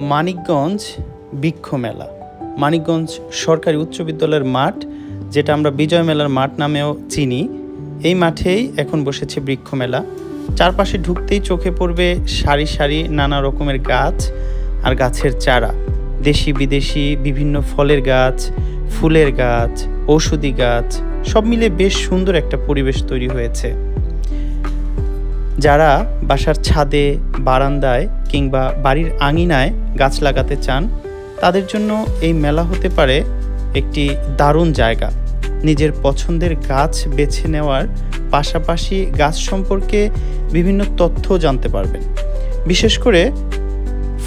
মানিকগঞ্জ বৃক্ষ মেলা। মানিকগঞ্জ সরকারি উচ্চ বিদ্যালয়ের মাঠ, যেটা আমরা বিজয় মেলার মাঠ নামেও চিনি, এই মাঠেই এখন বসেছে বৃক্ষ মেলা। চারপাশে ঢুকতেই চোখে পড়বে সারি সারি নানা রকমের গাছ আর গাছের চারা, দেশি বিদেশি বিভিন্ন ফলের গাছ, ফুলের গাছ, ঔষধি গাছ, সব মিলে বেশ সুন্দর একটা পরিবেশ তৈরি হয়েছে। যারা বাসার ছাদে, বারান্দায় কিংবা বাড়ির আঙিনায় গাছ লাগাতে চান, তাদের জন্য এই মেলা হতে পারে একটি দারুণ জায়গা। নিজের পছন্দের গাছ বেছে নেওয়ার পাশাপাশি গাছ সম্পর্কে বিভিন্ন তথ্য জানতে পারবেন। বিশেষ করে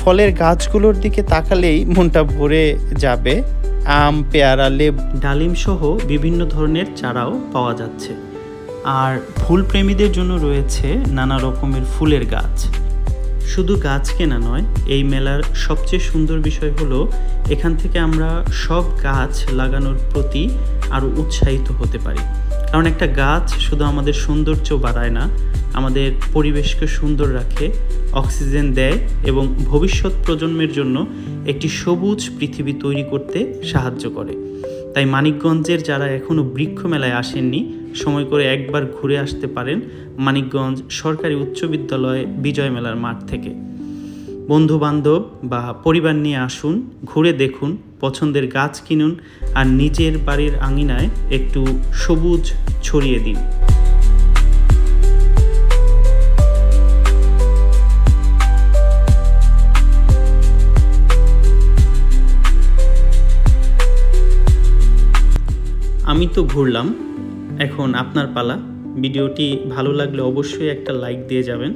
ফলের গাছগুলোর দিকে তাকালেই মনটা ভরে যাবে। আম, পেয়ারা, লেবু, ডালিম সহ বিভিন্ন ধরনের চারাও পাওয়া যাচ্ছে। আর ফুল প্রেমীদের জন্য রয়েছে নানা রকমের ফুলের গাছ। শুধু গাছ কেনা নয়, এই মেলার সবচেয়ে সুন্দর বিষয় হলো এখান থেকে আমরা সব গাছ লাগানোর প্রতি আরও উৎসাহিত হতে পারি। কারণ একটা গাছ শুধু আমাদের সৌন্দর্য বাড়ায় না, আমাদের পরিবেশকে সুন্দর রাখে, অক্সিজেন দেয় এবং ভবিষ্যৎ প্রজন্মের জন্য একটি সবুজ পৃথিবী তৈরি করতে সাহায্য করে। তাই মানিকগঞ্জের যারা এখনও বৃক্ষ মেলায় আসেননি, সময় করে একবার ঘুরে আসতে পারেন মানিকগঞ্জ সরকারি উচ্চ বিদ্যালয় বিজয় মেলার মাঠ থেকে। বন্ধু বান্ধব বা পরিবার নিয়ে আসুন, ঘুরে দেখুন, পছন্দের গাছ কিনুন আর নিজের বাড়ির আঙিনায় একটু সবুজ ছড়িয়ে দিন। আমি তো ঘুরলাম, এখন আপনার পালা। ভিডিওটি ভালো লাগলে অবশ্যই একটা লাইক দিয়ে যাবেন।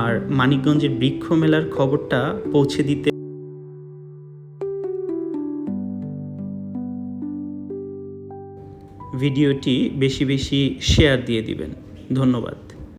আর মানিকগঞ্জের বৃক্ষ মেলার খবরটা পৌঁছে দিতে ভিডিওটি বেশি বেশি শেয়ার দিয়ে দিবেন। ধন্যবাদ।